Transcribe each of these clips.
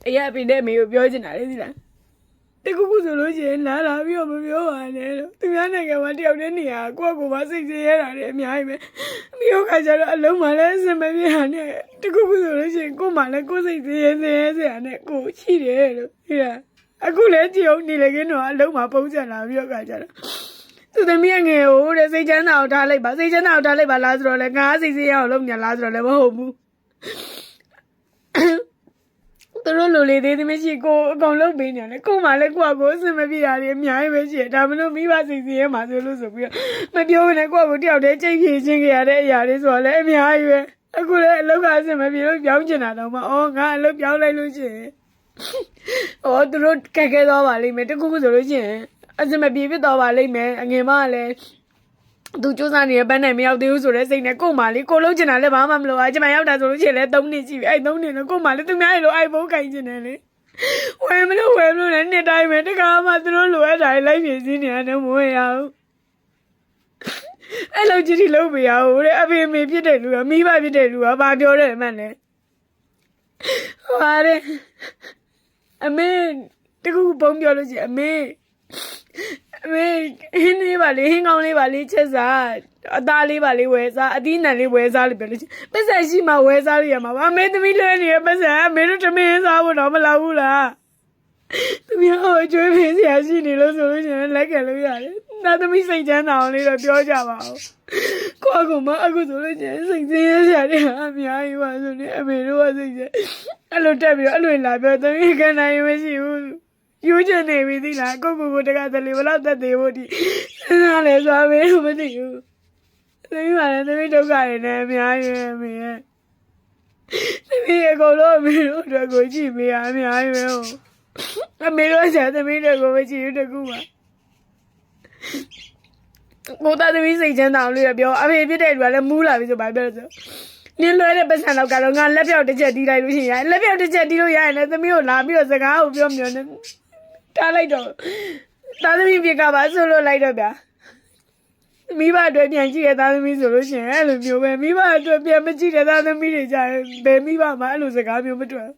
တရားပြင်တဲ့မေကိုပြောချင်တာလေဒီလားတကူကူဆိုလို့ရှိရင်လာပြီးတော့မပြောပါနဲ့လို့သူများနိုင်ငံမှာတယောက်တည်းနေရကိုယ့်ကိုယ်မစိတ်ဆင်းရဲတာတွေအများကြီးပဲမျိုးခါကျတော့အလုံးမလဲအစမပြေတာနဲ့တကူကူဆိုလို့ရှိရင်ကိုယ်မှလည်းကိုယ်စိတ်ဆင်းရဲစရာနဲ့ကိုရှိတယ်လို့ဒီလားအခုလည်းကြည့်အောင်နေလေကင်းတော့အလုံးမပုံစံလာပြီးတော့ခါကျတော့သူသမီးငယ်ဟိုတဲ့စိတ်ချမ်းသာအောင်ထားလိုက်ပါစိတ်ချမ်းသာအောင်ထားလိုက်ပါလားဆိုတော့လေငါစိတ်ဆင်းရဲအောင်လုပ်ညာလားဆိုတော့လည်းမဟုတ်ဘူးသူတို့လိုလေသေးသမီးရှိကိုအကောင်လုပ်ပေးနေတယ်ကိုမှလည်းကိုယ့်ကိုအစမပြေတာတွေအများကြီးပဲရှိတယ်ဒါမလို့မိဘစိတ်ဆင်းရဲမှာဆိုလို့ဆိုပြီးတော့မပြောဘဲနဲ့ကိုယ့်ကိုတယောက်တည်းချိန်ဖြည့်ချင်းကြရတဲ့အရာတွေဆိုတော့လည်းအများကြီးပဲအခုလည်းအလုပ်ကအစမပြေလို့ပြောင်းချင်တာတော့မအော်ငါအလုပ်ပြောင်းလိုက်လို့ရှိရင်သူတို့ကဲခဲသွားပါလိမ့်မယ်တကူကူဆိုလို့ရှိရင်အစမပြေဖြစ်သွားပါလိမ့်မယ်အငယ်မကလည်းသူစူးစမ်းနေတဲ့ပန်းနိုင်မရောက်သေးဘူးဆိုတဲ့စိတ်နဲ့ကို့မာလေးကိုလုံးချင်တာလည်းဘာမှမလုပ်အားကျမရောက်တာဆိုလို့ရှိရင်လည်း3နှစ်ရှိပြီအဲ့3နှစ်နဲ့ကို့မာလေးသူများရဲ့လိုအိုက်ဖုန်းခိုင်းချင်တယ်လေဝယ်မလို့လည်းနှစ်တိုင်းပဲတခါမှသူတို့လိုအပ်တာလိုက်ပြည့်စည်နေရတယ်မဝင်ရဘူးအဲ့လိုကြည့်လို့မရဘူးတဲ့အဖေမေဖြစ်တဲ့လူကမိဘဖြစ်တဲ့လူကဘာပြောတယ်မှန်းလဲဟာတဲ့အမေတကူပုံပြောလို့ရှိရင်အမေဟင်းလေးပါလေဟင်းကောင်းလေးပါလေချက်စားအသားလေးပါလေဝယ်စားအသီးနှံလေးဝယ်စားလို့ပြောလို့ပတ်စံရှိမှဝယ်စားလို့ရမှာပါအမေသမီးလွှဲနေတဲ့ပတ်စံအမေတို့တမင်းစားဖို့တော့မလောက်ဘူးလားသမီးဟိုကျွေးဖေးစရာရှိနေလို့ဆိုလို့ရှိရင်လက်ခံလို့ရတယ်နာသမီးစိတ်ချမ်းသာအောင်လေးတော့ပြောကြပါဦးကိုယ့်ကိုမအခုဆိုလို့ရှိရင်စိတ်ဆင်းရဲစရာတွေအများကြီးပါဆိုနေအမေတို့ကစိတ်ချက်အဲ့လိုတက်ပြီးတော့အဲ့လိုလာပြောသမီးခံနိုင်မရှိဘူးယူချင်နေပြီသီလားကိုတကသလေးဘလောက်သက်သေးဖို့ဒီနားလေဆိုအမေတို့မသိဘူးသမီးပါလေသမီးဒုက္ခတွေနဲ့အများကြီးပဲအမေရဲ့သမီးအကုန်လုံးအမေတို့အတွက်ကိုကြည့်ပေးရအများကြီးပဲဟုတ်အမေတို့ဆက်သမီးတွေကိုမကြည့်ဘူးတကူပါကိုသားသမီးစိတ်ချမ်းသာအောင်လို့ပြောအဖေဖြစ်တဲ့လူကလည်းမူးလာပြီဆိုပါပြောလို့ဆိုနင်းလွဲတဲ့ပတ်စံတော့ကတော့ငါလက်ပြောက်တစ်ချက်တီးလိုက်လို့ရှိရင်လက်ပြောက်တစ်ချက်တီးလို့ရရင်လည်းသမီးကိုလာပြီးတော့စကားကိုပြောမျောနေထားလိုက်တော့သားသမီးပြကပါဆိုလို့လိုက်တော့ဗျာမိဘအတွက်ပြန်ကြည့်ရသားသမီးဆိုလို့ရှိရင်အဲ့လိုမျိုးပဲမိဘအတွက်ပြန်မကြည့်တဲ့သားသမီးတွေကြရင်ဘယ်မိဘမှအဲ့လိုစကားမျိုးမတွေ့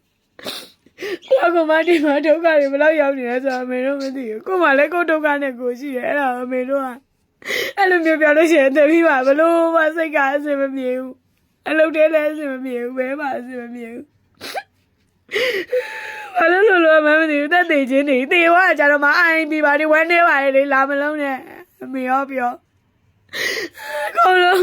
ကိုကမှဒီမှာဒုက္ခတွေဘယ်လောက်ရောက်နေလဲဆိုတော့အမေတို့မသိဘူးကိုမှလည်းကိုဒုက္ခနဲ့ကိုရှိတယ်အဲ့ဒါအမေတို့ကအဲ့လိုမျိုးပြောလို့ရှိရင်သမီးကဘလို့မှစိတ်ကအဆင်မပြေဘူးအလုပ်တဲလည်းအဆင်မပြေဘူးဘယ်မှအဆင်မပြေဘူးဘာလို့မမသိဘူးတက်သေးချင်းနေတေဝါကြတော့မှအိုင်ပြပါဒီဝမ်းနေပါလေလာမလုံးနဲ့အမေရောပြောကောင်းလို့